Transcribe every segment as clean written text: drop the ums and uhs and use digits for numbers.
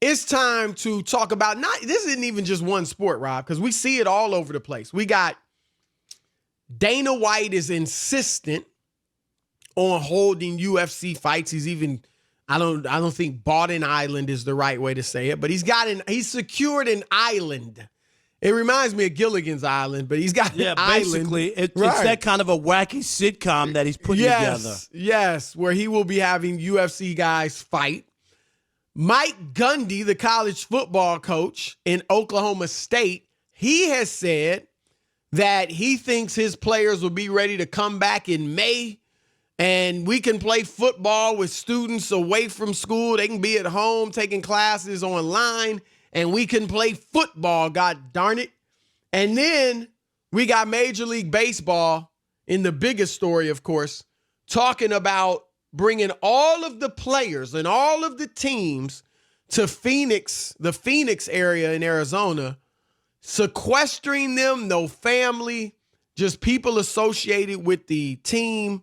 it's time to talk about this isn't even just one sport, Rob, because we see it all over the place. We got Dana White is insistent on holding UFC fights. He's even, I don't think bought an island is the right way to say it, but he's secured an island. It reminds me of Gilligan's Island, but he's got an island. Basically, it's that kind of a wacky sitcom that he's putting together. Yes, where he will be having UFC guys fight. Mike Gundy, the college football coach in Oklahoma State, he has said that he thinks his players will be ready to come back in May, and we can play football with students away from school. They can be at home taking classes online, and we can play football, god darn it. And then we got Major League Baseball in the biggest story, of course, talking about bringing all of the players and all of the teams to Phoenix, the Phoenix area in Arizona, sequestering them, no family, just people associated with the team,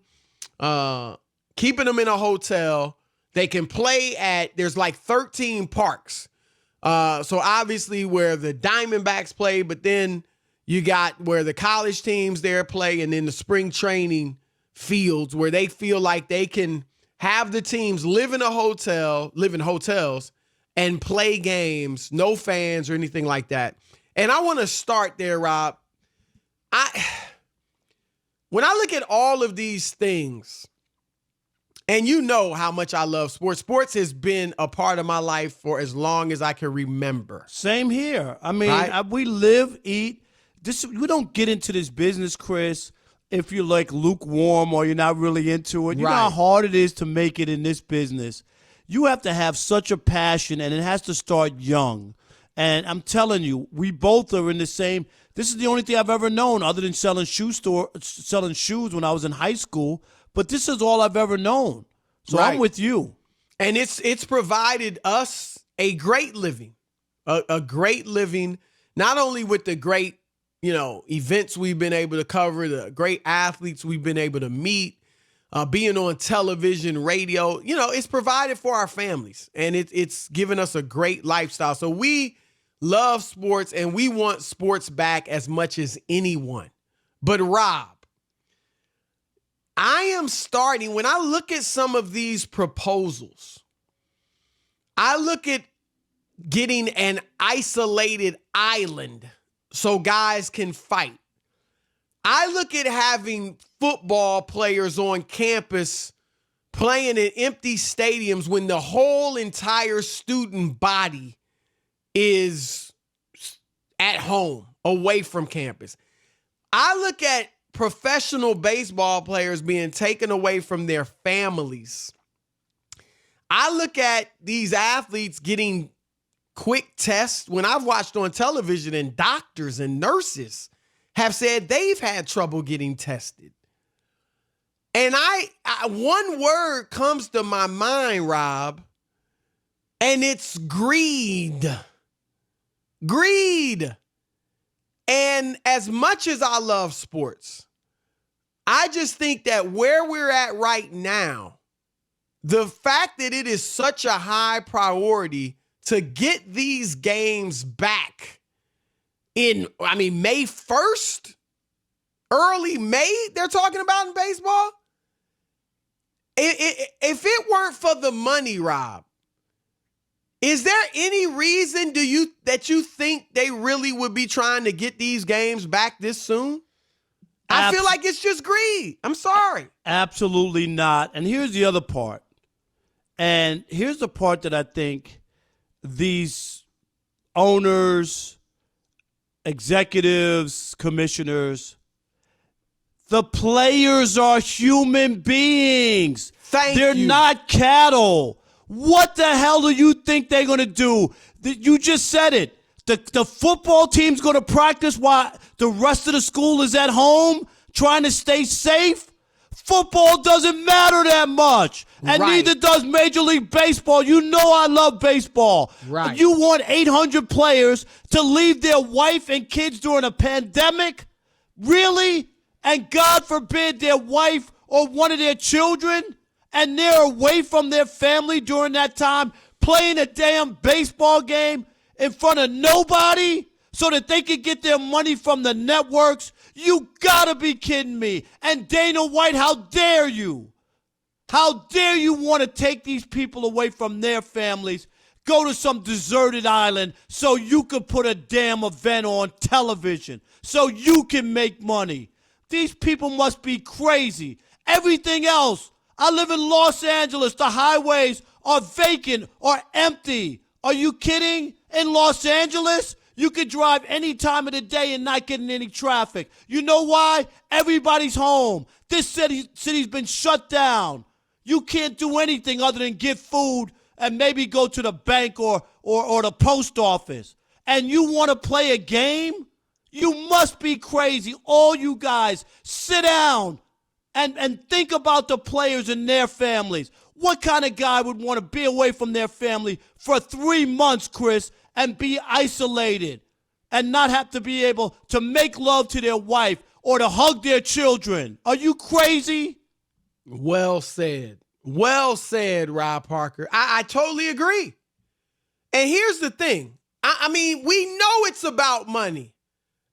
keeping them in a hotel. They can play there's like 13 parks. So obviously where the Diamondbacks play, but then you got where the college teams there play, and then the spring training fields where they feel like they can have the teams live in hotels and play games, no fans or anything like that. And I want to start there, Rob. When I look at all of these things, and you know how much I love sports. Sports has been a part of my life for as long as I can remember. Same here. I mean, right? We live, eat. We don't get into this business, Chris, if you're like lukewarm or you're not really into it. You know how hard it is to make it in this business. You have to have such a passion, and it has to start young. And I'm telling you, we both are in the same. This is the only thing I've ever known other than selling shoes when I was in high school. But this is all I've ever known. So I'm with you. And it's provided us a great living, a great living, not only with the great, events we've been able to cover, the great athletes we've been able to meet, being on television, radio, it's provided for our families, and it's given us a great lifestyle. So we love sports, and we want sports back as much as anyone. But Rob, I am starting, when I look at some of these proposals, I look at getting an isolated island so guys can fight. I look at having football players on campus playing in empty stadiums when the whole entire student body is at home, away from campus. I look at professional baseball players being taken away from their families. I look at these athletes getting quick tests when I've watched on television, and doctors and nurses have said they've had trouble getting tested. And one word comes to my mind, Rob, and it's greed. Greed. And as much as I love sports, I just think that where we're at right now, the fact that it is such a high priority to get these games back May 1st, early May, they're talking about in baseball. If it weren't for the money, Rob, is there any reason that you think they really would be trying to get these games back this soon? I feel like it's just greed. I'm sorry. Absolutely not. And here's the other part. And here's the part that I think these owners, executives, commissioners, the players are human beings. They're not cattle. What the hell do you think they're going to do? You just said it. The football team's going to practice while the rest of the school is at home trying to stay safe? Football doesn't matter that much. And neither does Major League Baseball. You know I love baseball. Right. You want 800 players to leave their wife and kids during a pandemic? Really? And God forbid their wife or one of their children, and they're away from their family during that time, playing a damn baseball game in front of nobody so that they can get their money from the networks? You gotta be kidding me. And Dana White, how dare you? How dare you want to take these people away from their families, go to some deserted island so you could put a damn event on television, so you can make money? These people must be crazy. Everything else, I live in Los Angeles. The highways are vacant or empty. Are you kidding? In Los Angeles, you could drive any time of the day and not get in any traffic. You know why? Everybody's home. This city's been shut down. You can't do anything other than get food and maybe go to the bank or the post office. And you want to play a game? You must be crazy. All you guys, sit down and think about the players and their families. What kind of guy would want to be away from their family for 3 months, Chris, and be isolated and not have to be able to make love to their wife or to hug their children? Are you crazy? Well said. Well said, Rob Parker. I totally agree. And here's the thing. I mean, we know it's about money.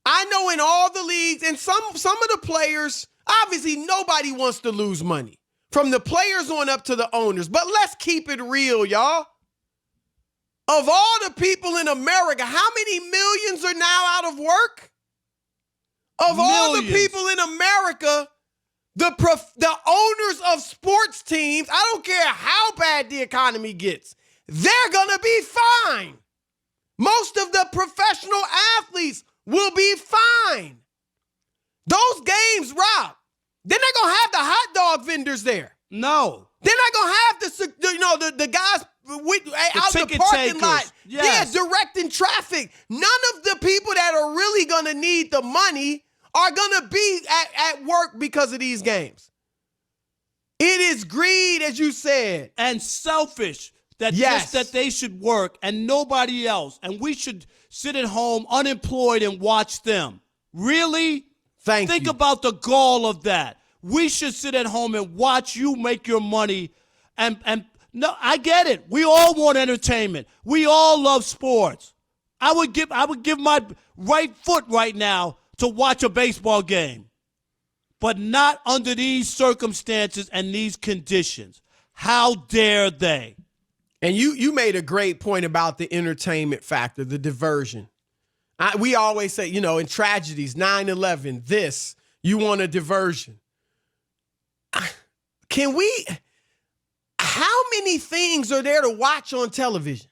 I know in all the leagues and some of the players, obviously nobody wants to lose money, from the players on up to the owners. But let's keep it real, y'all. Of all the people in America, how many millions are now out of work? Of all the people in America, the owners of sports teams, I don't care how bad the economy gets, they're going to be fine. Most of the professional athletes will be fine. Those games, Rob, they're not going to have the hot dog vendors there. No. They're not going to have the guys out the parking lot. Yes. Yeah, directing traffic. None of the people that are really going to need the money are going to be at work because of these games. It is greed, as you said. And selfish. Just that they should work and nobody else. And we should sit at home unemployed and watch them. Really? Think about the gall of that. We should sit at home and watch you make your money. And no, I get it. We all want entertainment. We all love sports. I would give my right foot right now to watch a baseball game. But not under these circumstances and these conditions. How dare they? And you made a great point about the entertainment factor, the diversion. We always say, in tragedies, 9/11, this, you want a diversion. How many things are there to watch on television?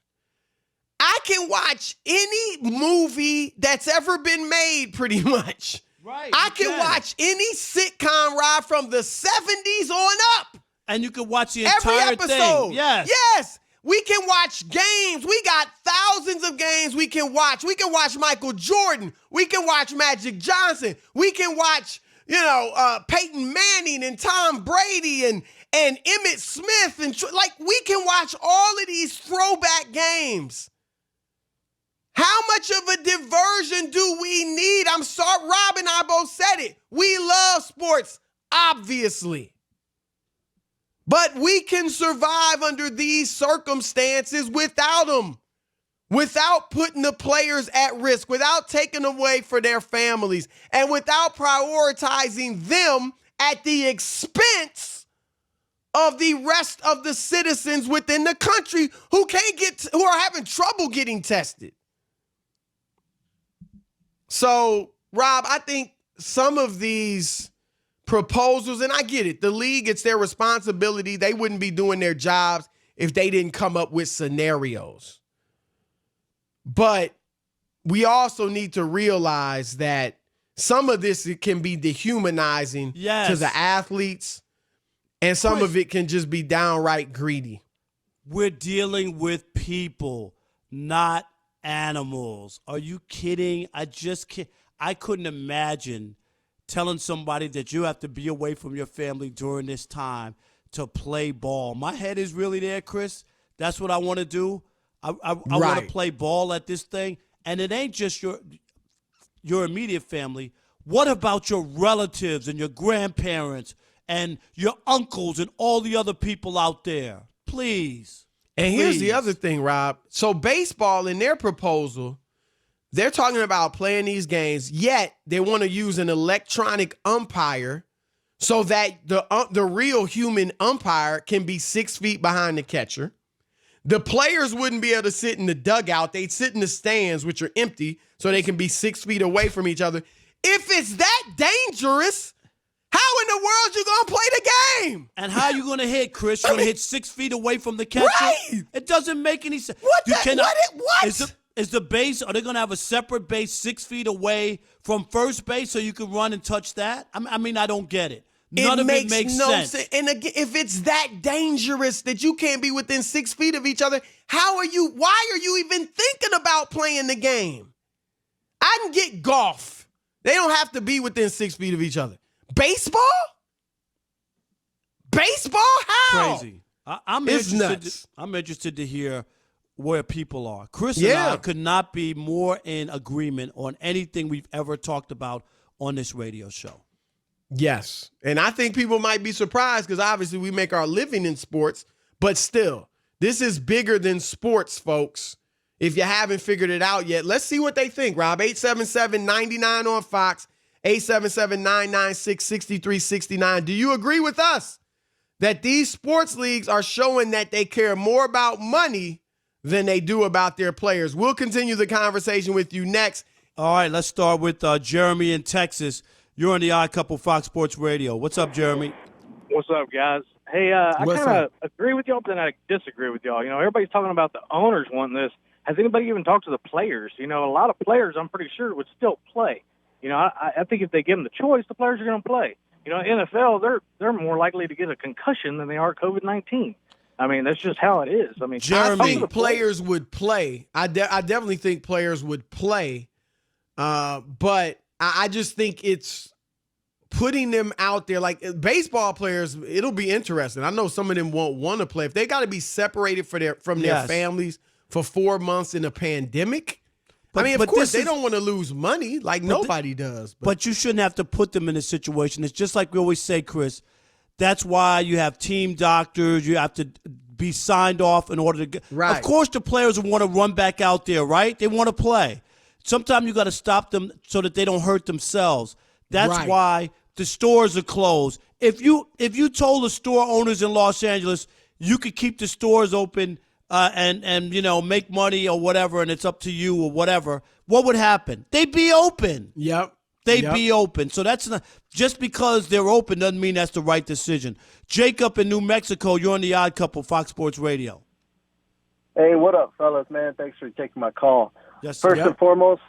I can watch any movie that's ever been made pretty much. Right. I can watch any sitcom, Rob, from the 70s on up. And you can watch the entire episode. Thing. Yes. Yes. We can watch games. We got thousands of games we can watch. We can watch Michael Jordan. We can watch Magic Johnson. We can watch, Peyton Manning and Tom Brady and Emmitt Smith. And we can watch all of these throwback games. How much of a diversion do we need? I'm sorry, Rob and I both said it. We love sports, obviously. But we can survive under these circumstances without them, without putting the players at risk, without taking away for their families, and without prioritizing them at the expense of the rest of the citizens within the country who are having trouble getting tested. So, Rob, I think some of these proposals, and I get it, the league, it's their responsibility. They wouldn't be doing their jobs if they didn't come up with scenarios. But we also need to realize that some of this, it can be dehumanizing to the athletes, and some of it can just be downright greedy. We're dealing with people, not animals. Are you kidding? I just can't. I couldn't imagine telling somebody that you have to be away from your family during this time to play ball. My head is really there, Chris. That's what I want to do. I want to play ball at this thing. And it ain't just your immediate family. What about your relatives and your grandparents and your uncles and all the other people out there? Please. And here's the other thing, Rob. So baseball, in their proposal, they're talking about playing these games, yet they want to use an electronic umpire so that the real human umpire can be 6 feet behind the catcher. The players wouldn't be able to sit in the dugout. They'd sit in the stands, which are empty, so they can be 6 feet away from each other. If it's that dangerous, how in the world you going to play the game? And how you going to hit, Chris? You're going to hit 6 feet away from the catcher? Right. It doesn't make any sense. What? Is the base, are they going to have a separate base 6 feet away from first base so you can run and touch that? I mean, I don't get it. None of it makes no sense. And again, if it's that dangerous that you can't be within 6 feet of each other, why are you even thinking about playing the game? I can get golf. They don't have to be within 6 feet of each other. Baseball? How? Crazy. I'm interested to hear where people are. Chris and I could not be more in agreement on anything we've ever talked about on this radio show. Yes. And I think people might be surprised because obviously we make our living in sports, but still, this is bigger than sports, folks. If you haven't figured it out yet, let's see what they think, Rob. 877-99 on Fox, 877-996-6369. Do you agree with us that these sports leagues are showing that they care more about money than they do about their players? We'll continue the conversation with you next. All right, let's start with Jeremy in Texas. You're on the Odd Couple Fox Sports Radio. What's up, Jeremy? What's up, guys? Hey, I kind of agree with y'all, but then I disagree with y'all. You know, everybody's talking about the owners wanting this. Has anybody even talked to the players? You know, a lot of players, I'm pretty sure, would still play. You know, I think if they give them the choice, the players are going to play. You know, NFL, they're more likely to get a concussion than they are COVID-19. I mean, that's just how it is. I mean, Jeremy, I think players would play. I definitely think players would play, but I just think it's putting them out there. Like baseball players, it'll be interesting. I know some of them won't want to play. If they got to be separated from their families for 4 months in a pandemic, of course, they don't want to lose money like nobody does. But you shouldn't have to put them in a situation. It's just like we always say, Chris. That's why you have team doctors. You have to be signed off in order to get. Right. Of course, the players want to run back out there, right? They want to play. Sometimes you got to stop them so that they don't hurt themselves. That's why the stores are closed. If you told the store owners in Los Angeles you could keep the stores open and you know make money or whatever, and it's up to you or whatever, what would happen? They'd be open. Yep. They'd be open. So that's not just because they're open doesn't mean that's the right decision. Jacob in New Mexico, you're on the Odd Couple, Fox Sports Radio. Hey, what up, fellas, man? Thanks for taking my call. Yes, First and foremost,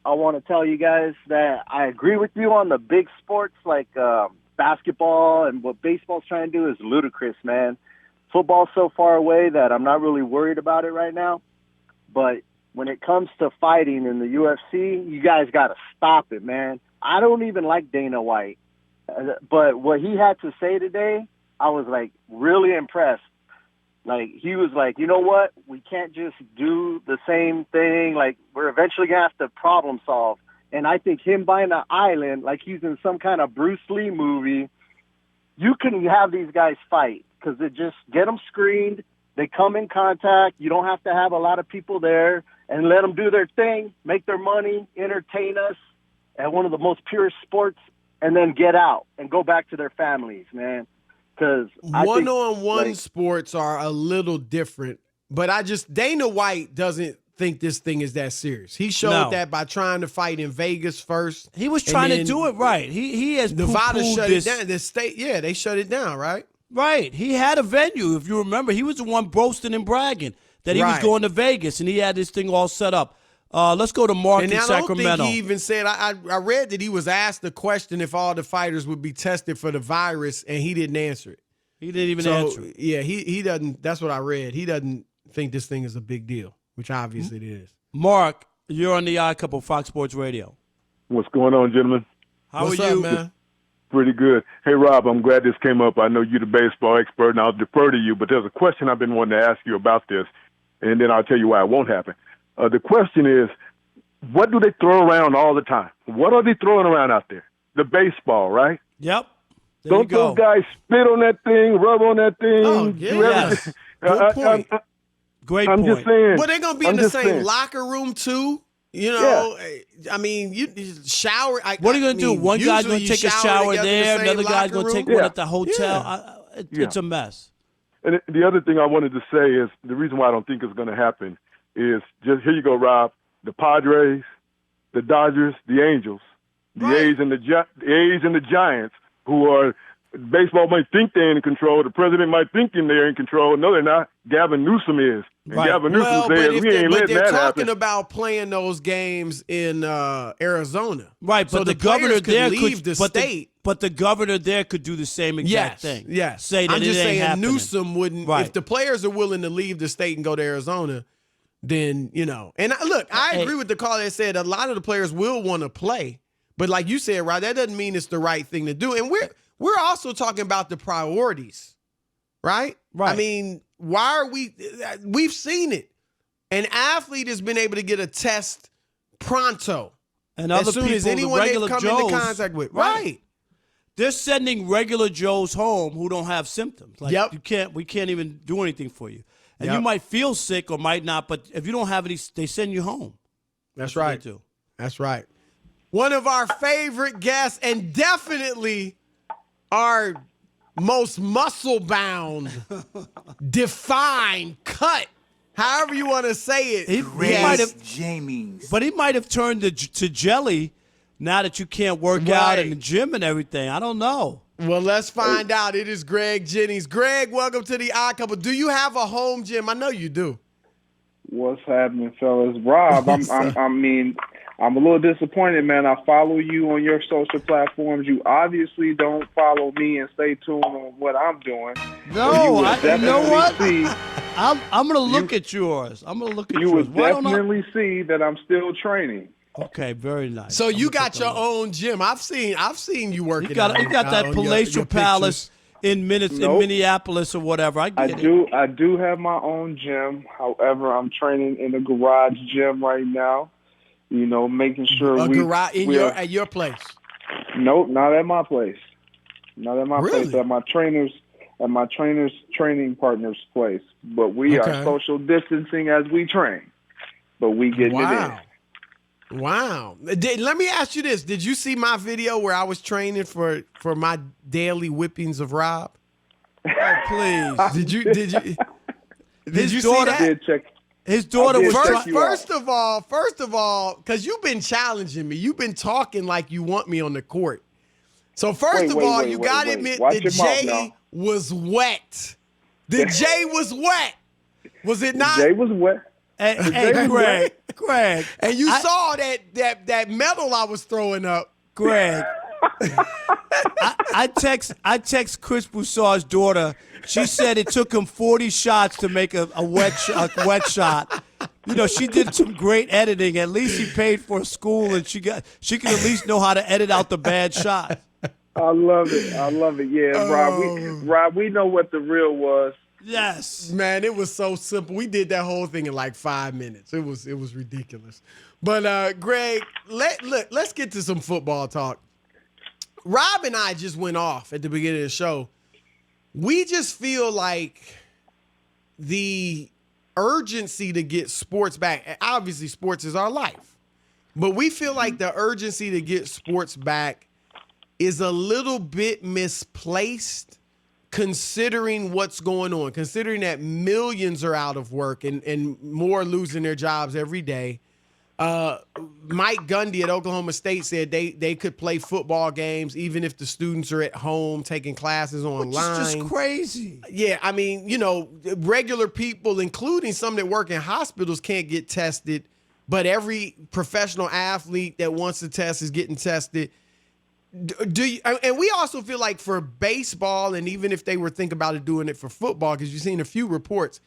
I want to tell you guys that I agree with you on the big sports like basketball, and what baseball's trying to do is ludicrous, man. Football's so far away that I'm not really worried about it right now. But when it comes to fighting in the UFC, you guys got to stop it, man. I don't even like Dana White. But what he had to say today, I was, like, really impressed. Like, he was like, you know what? We can't just do the same thing. Like, we're eventually going to have to problem solve. And I think him buying an island, like he's in some kind of Bruce Lee movie, you can have these guys fight because they just get them screened. They come in contact. You don't have to have a lot of people there, and let them do their thing, make their money, entertain us at one of the most purest sports, and then get out and go back to their families, man. Because one-on-one sports are a little different, but Dana White doesn't think this thing is that serious. He showed that by trying to fight in Vegas first. He was trying to do it right. He has Nevada shut it down. The state, they shut it down, right? Right. He had a venue, if you remember. He was the one boasting and bragging that he was going to Vegas, and he had this thing all set up. Let's go to Mark in Sacramento. I don't think he even said, I read that he was asked the question if all the fighters would be tested for the virus, and he didn't answer it. He didn't even answer it. Yeah, he doesn't. That's what I read. He doesn't think this thing is a big deal, which obviously it is. Mark, you're on the Odd Couple, Fox Sports Radio. What's going on, gentlemen? What's up, man? Pretty good. Hey, Rob, I'm glad this came up. I know you're the baseball expert, and I'll defer to you, but there's a question I've been wanting to ask you about this, and then I'll tell you why it won't happen. The question is, what do they throw around all the time? What are they throwing around out there? The baseball, right? Yep. Don't those guys spit on that thing, rub on that thing? Oh, yeah. Yes. Good point. Great I'm point. just saying. But they're gonna be in the same locker room too. You know, I mean, you shower. What are you gonna do? One guy's gonna take a shower there, another guy's gonna take one at the hotel. It's a mess. And the other thing I wanted to say is the reason why I don't think it's going to happen is just here you go, Rob. The Padres, the Dodgers, the Angels, the A's and the Giants, who are baseball might think they're in control. The president might think they're in control. No, they're not. Gavin Newsom is. And Gavin Newsom says we ain't letting that happen. But they're talking about playing those games in Arizona. Right, but so the governor there leave the state. But the governor there could do the same exact thing. Yes. Say that I'm just saying happening. Newsom wouldn't. Right. If the players are willing to leave the state and go to Arizona, then, you know. And look, I agree with the caller that said a lot of the players will want to play. But like you said, right, that doesn't mean it's the right thing to do. And we're also talking about the priorities, right? Right. I mean, why are we've seen it. An athlete has been able to get a test pronto. And other as soon people, as anyone they've come into contact with. Right. They're sending regular Joes home who don't have symptoms. Like we can't even do anything for you. And you might feel sick or might not, but if you don't have any, they send you home. That's right. That's right. One of our favorite guests and definitely our most muscle-bound, defined, cut, however you want to say it. He might have turned to jelly now that you can't work out in the gym and everything. I don't know. Well, let's find out. It is Greg Jennings. Greg, welcome to the Odd Couple. Do you have a home gym? I know you do. What's happening, fellas? Rob, I'm a little disappointed, man. I follow you on your social platforms. You obviously don't follow me and stay tuned on what I'm doing. No, you know what? I'm going to look at yours. I'm going to look at yours. You would definitely see that I'm still training. Okay, very nice. So you got your own gym. I've seen you working. You got that palatial palace in Minneapolis or whatever. I do have my own gym. However, I'm training in a garage gym right now. You know, making sure at your place. Nope, not at my place. Not at my place. At my trainer's training partner's place. But we are social distancing as we train. But we get it in. Wow. Let me ask you this. Did you see my video where I was training for my daily whippings of Rob? Oh, please. Did you see that? I did check. His daughter was first of all, because you've been challenging me. You've been talking like you want me on the court. So first of all, you got to admit the J was wet. The J was wet. Was it not? The J was wet. Hey, Greg. And you saw that medal I was throwing up. Greg. I text Chris Broussard's daughter. She said it took him 40 shots to make a wet shot. You know, she did some great editing. At least he paid for a school, and she can at least know how to edit out the bad shots. I love it. Yeah, Rob, we know what the real was. Yes, man, it was so simple. We did that whole thing in like 5 minutes. It was ridiculous. But Greg, let's get to some football talk. Rob and I just went off at the beginning of the show. We just feel like the urgency to get sports back. Obviously, sports is our life, but we feel like the urgency to get sports back is a little bit misplaced, considering what's going on, considering that millions are out of work and more losing their jobs every day. Mike Gundy at Oklahoma State said they could play football games even if the students are at home taking classes online. Which is just crazy. Yeah, I mean, you know, regular people, including some that work in hospitals, can't get tested, but every professional athlete that wants to test is getting tested. And we also feel like for baseball, and even if they were thinking about doing it for football, because you've seen a few reports,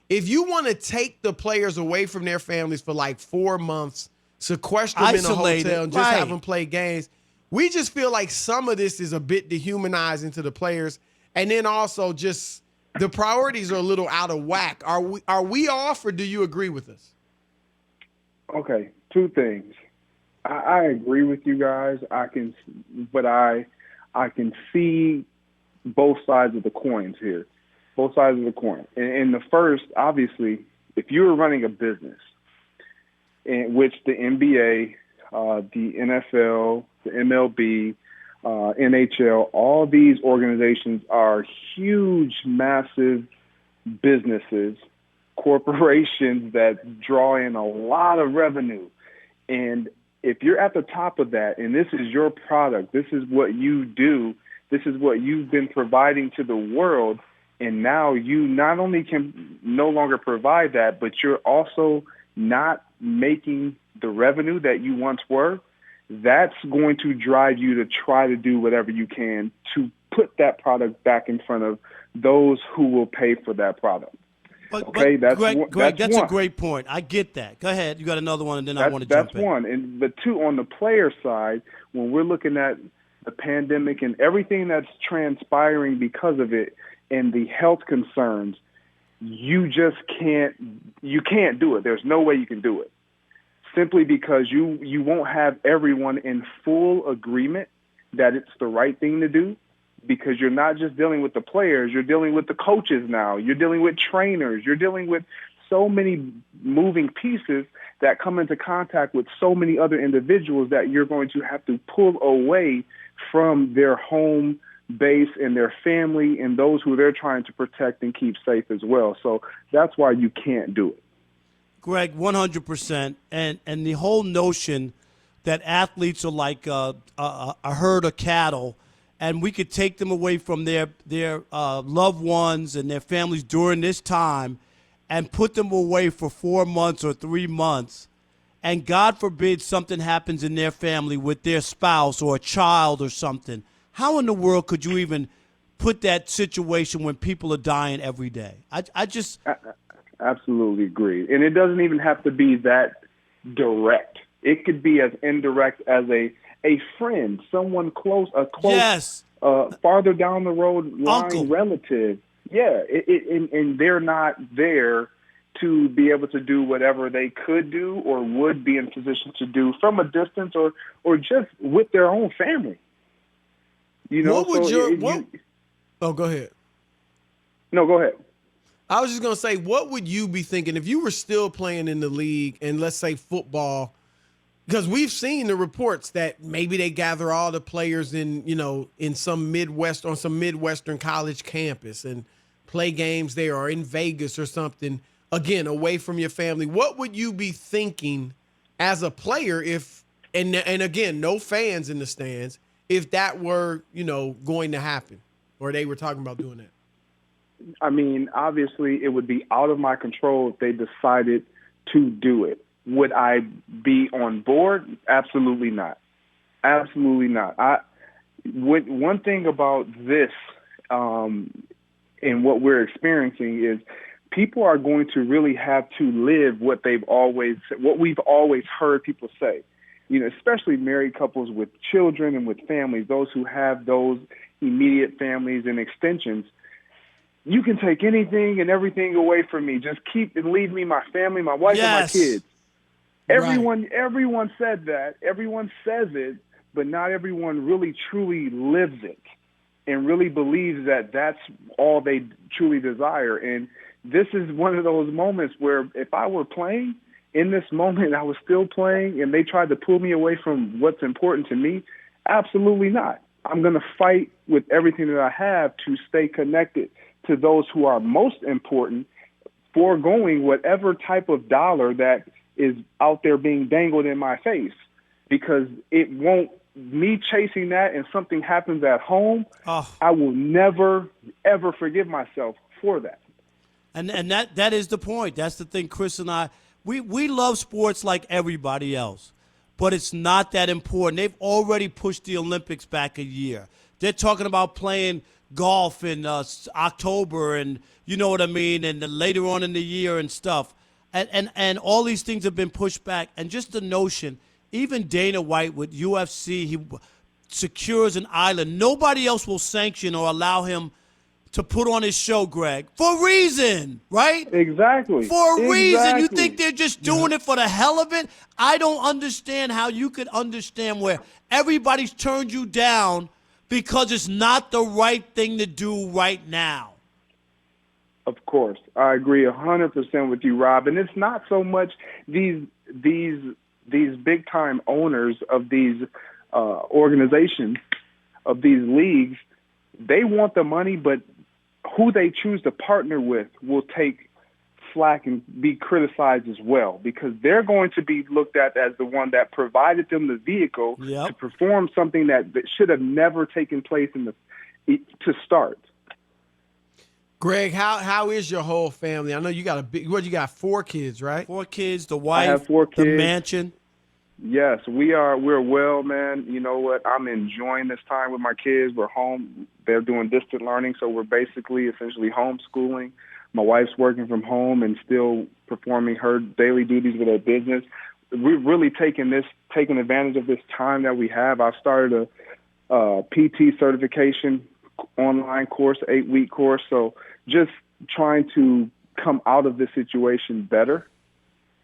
if you want to take the players away from their families for like 4 months, sequester them in a hotel and just have them play games, we just feel like some of this is a bit dehumanizing to the players. And then also just the priorities are a little out of whack. Are we off, or do you agree with us? Okay, two things. I agree with you guys. I can see both sides of the coins here. Both sides of the coin. And the first, obviously, if you were running a business in which the NBA, the NFL, the MLB, NHL, all these organizations are huge, massive businesses, corporations that draw in a lot of revenue. And if you're at the top of that and this is your product, this is what you do, this is what you've been providing to the world, and now you not only can no longer provide that, but you're also not making the revenue that you once were, that's going to drive you to try to do whatever you can to put that product back in front of those who will pay for that product. But Greg, that's one. a great point. I get that. Go ahead. You got another one, and then I want to jump in. That's one. But two, on the player side, when we're looking at the pandemic and everything that's transpiring because of it and the health concerns, you just can't do it. There's no way you can do it. Simply because you won't have everyone in full agreement that it's the right thing to do, because you're not just dealing with the players, you're dealing with the coaches now, you're dealing with trainers, you're dealing with so many moving pieces that come into contact with so many other individuals that you're going to have to pull away from their home base and their family and those who they're trying to protect and keep safe as well. So that's why you can't do it. Greg, 100%, and the whole notion that athletes are like a herd of cattle, and we could take them away from their loved ones and their families during this time and put them away for 4 months or 3 months, and God forbid something happens in their family with their spouse or a child or something. How in the world could you even put that situation when people are dying every day? I just... Absolutely agree. And it doesn't even have to be that direct. It could be as indirect as a friend, someone close, yes. Farther down the road line Uncle. relative. Yeah, and they're not there to be able to do whatever they could do or would be in position to do from a distance or just with their own family. You know, what would Oh, go ahead. No, go ahead. I was just going to say, what would you be thinking if you were still playing in the league and let's say football, because we've seen the reports that maybe they gather all the players in some Midwestern college campus and play games there or in Vegas or something, again, away from your family. What would you be thinking as a player if, and again, no fans in the stands, if that were, going to happen or they were talking about doing that? I mean, obviously, it would be out of my control if they decided to do it. Would I be on board? Absolutely not. Absolutely not. One thing about this and what we're experiencing is people are going to really have to live what we've always heard people say. Especially married couples with children and with families, those who have those immediate families and extensions. You can take anything and everything away from me. Just keep and leave me my family, my wife, and my kids. Everyone said that. Everyone says it, but not everyone really truly lives it and really believes that that's all they truly desire. And this is one of those moments where if I were playing in this moment, I was still playing, and they tried to pull me away from what's important to me, absolutely not. I'm going to fight with everything that I have to stay connected to those who are most important, foregoing whatever type of dollar that is out there being dangled in my face, because it won't, me chasing that and something happens at home, I will never, ever forgive myself for that. And that is the point. That's the thing, Chris and I, we love sports like everybody else, but it's not that important. They've already pushed the Olympics back a year. They're talking about playing golf in October, and you know what I mean, and later on in the year and stuff. And all these things have been pushed back. And just the notion, even Dana White with UFC, he secures an island. Nobody else will sanction or allow him to put on his show, Greg, for a reason, right? Exactly. For a reason. You think they're just doing it for the hell of it? I don't understand how you could understand where everybody's turned you down because it's not the right thing to do right now. Of course, I agree 100% with you, Rob. And it's not so much these big time owners of these organizations, of these leagues. They want the money, but who they choose to partner with will take flack and be criticized as well, because they're going to be looked at as the one that provided them the vehicle to perform something that should have never taken place to start. Greg, how is your whole family? I know you got you got 4 kids, right? 4 kids, the wife, I have 4 kids. The mansion. Yes, we're well, man. You know what? I'm enjoying this time with my kids. We're home. They're doing distant learning, so we're essentially homeschooling. My wife's working from home and still performing her daily duties with her business. We're really taking advantage of this time that we have. I started a PT certification online course, 8-week course. So just trying to come out of this situation better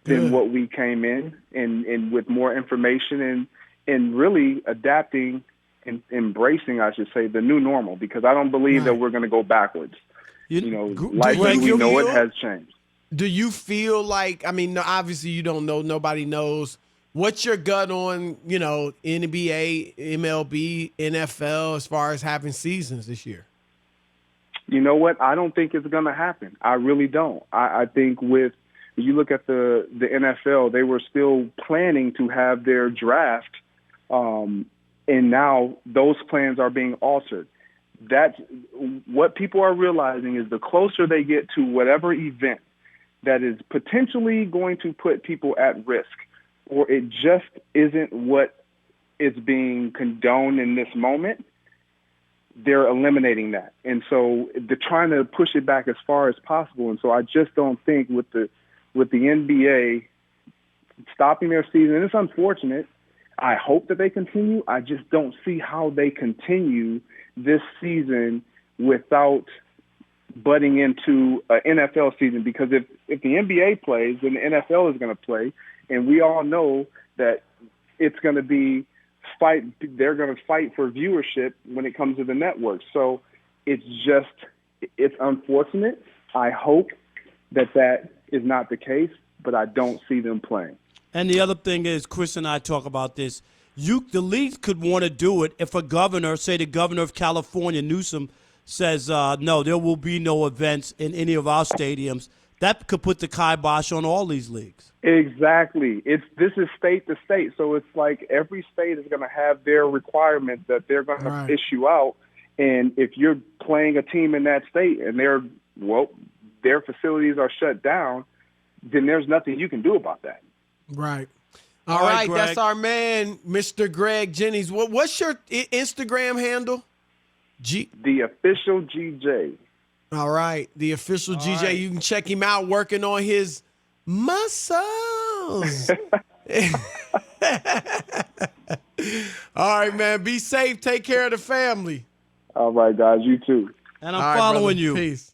than what we came in, and with more information and really adapting and embracing, I should say, the new normal, because I don't believe that we're going to go backwards. Life as we know it has changed. Do you feel like, obviously you don't know, nobody knows. What's your gut on, NBA, MLB, NFL as far as having seasons this year? You know what? I don't think it's going to happen. I really don't. I think when you look at the NFL, they were still planning to have their draft, and now those plans are being altered. That's what people are realizing, is the closer they get to whatever event that is potentially going to put people at risk, or it just isn't what is being condoned in this moment, they're eliminating that. And so they're trying to push it back as far as possible. And so I just don't think with the NBA stopping their season, and it's unfortunate, I hope that they continue. I just don't see how they continue this season without butting into an NFL season, because if the NBA plays, then the NFL is going to play, and we all know that it's going to be they're going to fight for viewership when it comes to the network. So it's unfortunate. I hope that is not the case, but I don't see them playing. And the other thing is, Chris and I talk about this, the league could want to do it if a governor, say the governor of California, Newsom, says, no, there will be no events in any of our stadiums. That could put the kibosh on all these leagues. Exactly. This is state to state, so it's like every state is going to have their requirements that they're going to issue out. And if you're playing a team in that state and their facilities are shut down, then there's nothing you can do about that. Right. All right, that's our man, Mr. Greg Jennings. What's your Instagram handle? The official GJ. All right, the official GJ. Right. You can check him out working on his muscles. All right, man. Be safe. Take care of the family. All right, guys. You too. And I'm following you. Peace.